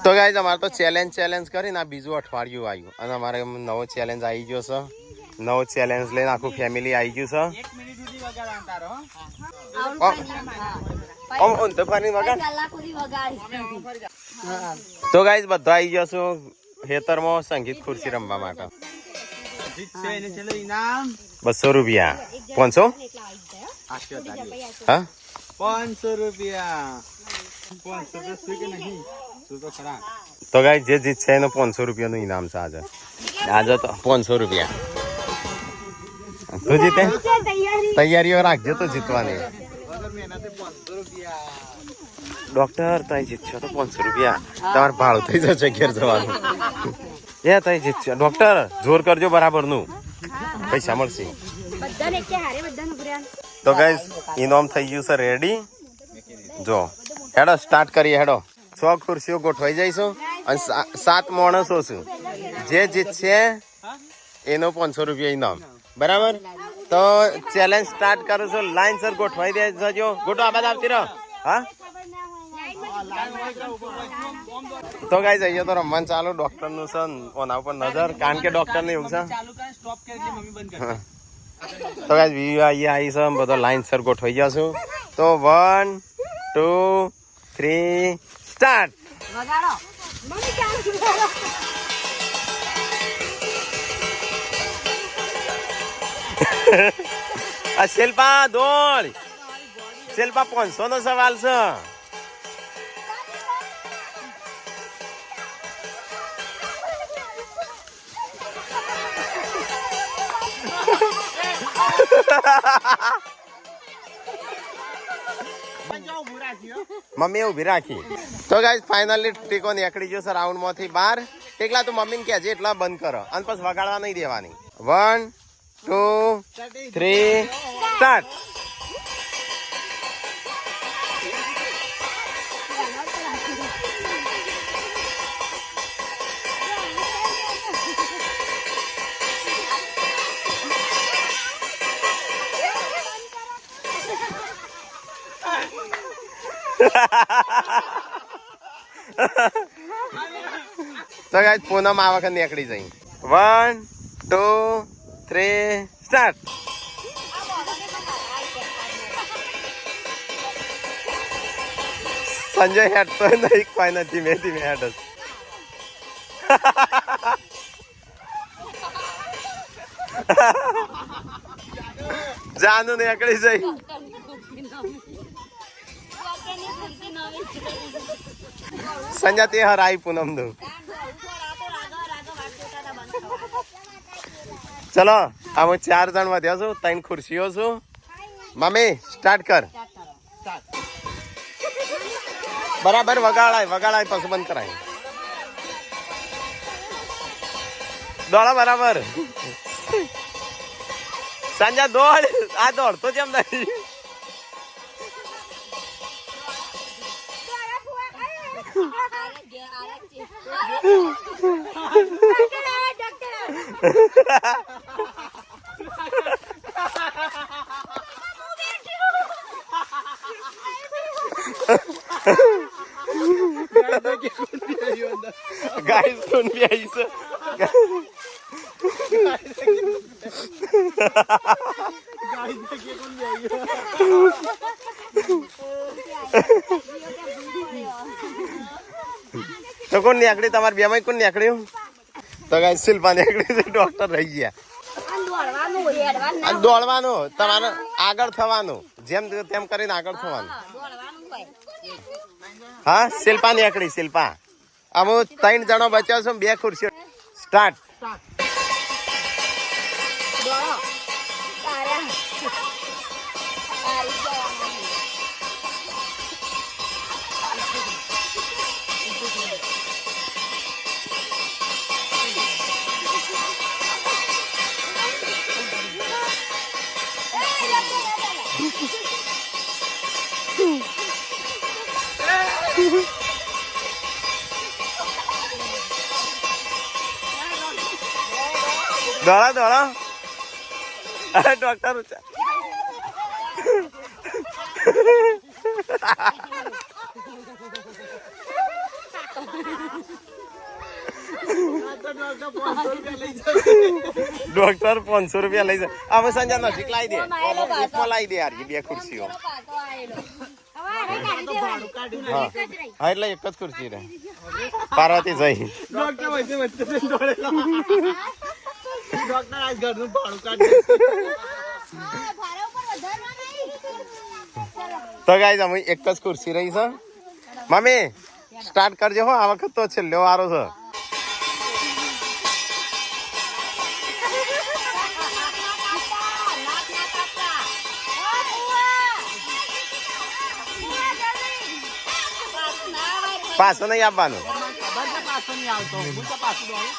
તો ગાઈઝ અમારે તો ચેલેન્જ કરીને આ બીજું અઠવાડિયું આવ્યું અને અમારે નવો ચેલેન્જ આવી ગયો છે. નવો ચેલેન્જ લઈને આખું ફેમિલી આવી ગયું છે. તો ગાઈઝ બધા આવી ગયો છું ખેતરમાં સંગીત ખુરશી રમવા માટે. 200 રૂપિયા 500 હા 500 રૂપિયા 500 તો ગાઈઝ જે જીતશે એનો 500 રૂપિયાનું ઇનામ છે. આજે તો 500 રૂપિયા. તું જીતે તૈયારીઓ રાખજો તો જીતવાની. ડોક્ટર તઈ જીતશો તો 500 રૂપિયા તમારે ભાડું થઈ જશે ઘેર જવાનું. એ તઈ જીતશો ડોક્ટર જોર કરજો બરાબર નું પૈસા મળશે. તો ગાઈઝ ઇનામ થઈ ગયું છે રેડી. જો હેડો સ્ટાર્ટ કરીએ. હેડો 6 ખુરશીઓ ગોઠવાઈ જઈશું અને 7 માણસો છું. જે જીતશે એનો 500 રૂપિયા ઇનામ. બરાબર તો ચેલેન્જ સ્ટાર્ટ કરું છું. લાઈન સર ગોઠવાઈ દેજો. ગોઠો આ બાદ આવતી રહો. હા તો ગાઈઝ અહીંયા તો રમવાનું ચાલુ. ડોક્ટર નું છે ઓના ઉપર નજર કારણ કે ડોક્ટર ને એવું છે. તો ગાઈઝ વીવી આવી છે બધો લાઈન સર ગોઠવાઈ ગયા છું. તો 1 2 3 સ્ટાર્ટ. આ શિલ્પા દોડ. શિલ્પા 500 નો સવાલ છે. મમ્મી ઉભી રાખી. તો ગાઈઝ ફાઇનલી ટીકો નીકળી ગયો છે રાઉન્ડ માંથી બહાર. એકલા તું મમ્મીને કહેજે એટલા બંધ કરો અને પછી વગાડવા નહીં દેવાની. 1 2 3 સ્ટાર્ટ. તો ગાઈઝ પૂનમ આ વખત નીકળી જઈ. 1 2 3 સ્ટાર્ટ. સંજય હેડ તો નહીં કોઈ નથી. ધીમે ધીમે હેડ જ. જાનું નીકળી જઈ. સંજય તે હરાઈ પૂનમ દઉં. ચલો અમે 4 જણ વધ્યા છું. 3 ખુરશીઓ છું. મમ્મી સ્ટાર્ટ કર. બરાબર વગાડાય પછી બંધ કરાય. દોડા બરાબર. સંજય દોડ. આ દોડતો જેમ નહીં. गाइस कौन भी आई से तो कौन निकली તમાર બે માં કોણ નીકળ્યું તો ગાઈસ શિલ્પા નીકળી છે ડોક્ટર રહી ગયા દોડવાનું તમારે આગળ થવાનું જેમ તેમ કરીને આગળ થવાનું હા શિલ્પા નીકળી શિલ્પા અમે 3 જણો બચ્યા છો 2 ખુરશીઓ સ્ટાર્ટ દોડા દોડા અરે ડોક્ટર ડોક્ટર 500 રૂપિયા લઈ જાય. હવે સંજય નજીક લાવી દે, એકમાં લાવી દે યાર, બે ખુરશીઓ. હા એટલે એક જ ખુરશી રે. પાર્વતી જઈ ડોક્ટર વચ્ચે ડોક્ટર આજ ઘરનું ભાડું કાઢી. તો ગાઈસ અમે એક જ ખુરશી રહી છે. મમ્મી સ્ટાર્ટ કરજો હો, આ વખત તો છેલ્લો વારો છે. પાછો નહીં આપવાનું. પાછો નહીં આવતો, હું તો પાછું દોડું.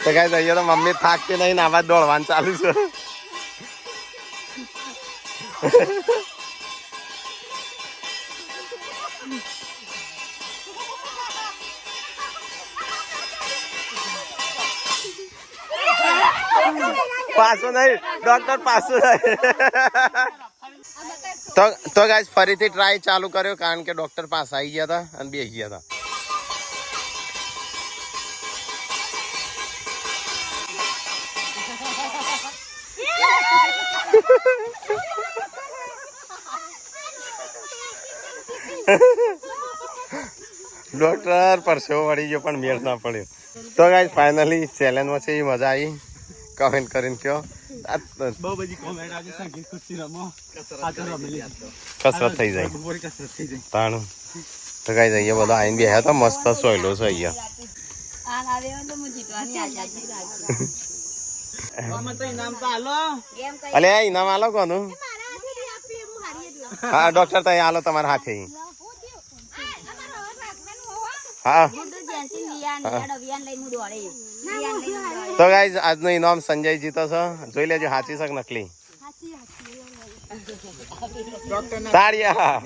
તો ગાઈસ અહીંયા તો મમ્મી થાકતી નહીં ને આવા દોડવાનું ચાલુ છે. પાછો નહીં ડોક્ટર, પાછું નહીં. તો ગાઈસ ફરીથી ટ્રાય ચાલુ કર્યો કારણ કે ડોક્ટર પાસે આવી ગયા હતા અને બેસી ગયા હતા. ડોક્ટર પરસેવો વળી ગયો પણ મેળ ના પડ્યો. તો ગાઈસ ફાઇનલી ચેલેન્જમાં છે એ મજા આવી. કમેન્ટ કરીને કયો. બહુ બધી કોમેન્ટ આજે સંગીત ખુરશી રમો, આ તો રમેલી કસરત થઈ જાય કસરત થઈ જાય. તાણું. તો ગાઈસ અહીંયા બધા આઈને બેહ્યા હતા, મસ્ત સોયલો છે અહીંયા. આમાં તો ઇનામ તો હાલો. અલે આ ઇનામ આલો કોનું? હા ડોક્ટર તો આલો તમારા હાથે. હા તો ગાઈસ આજનો ઇનામ સંજય જીતો છે. જોઈ લેજો સાચી છે કે નકલી. તાળિયા.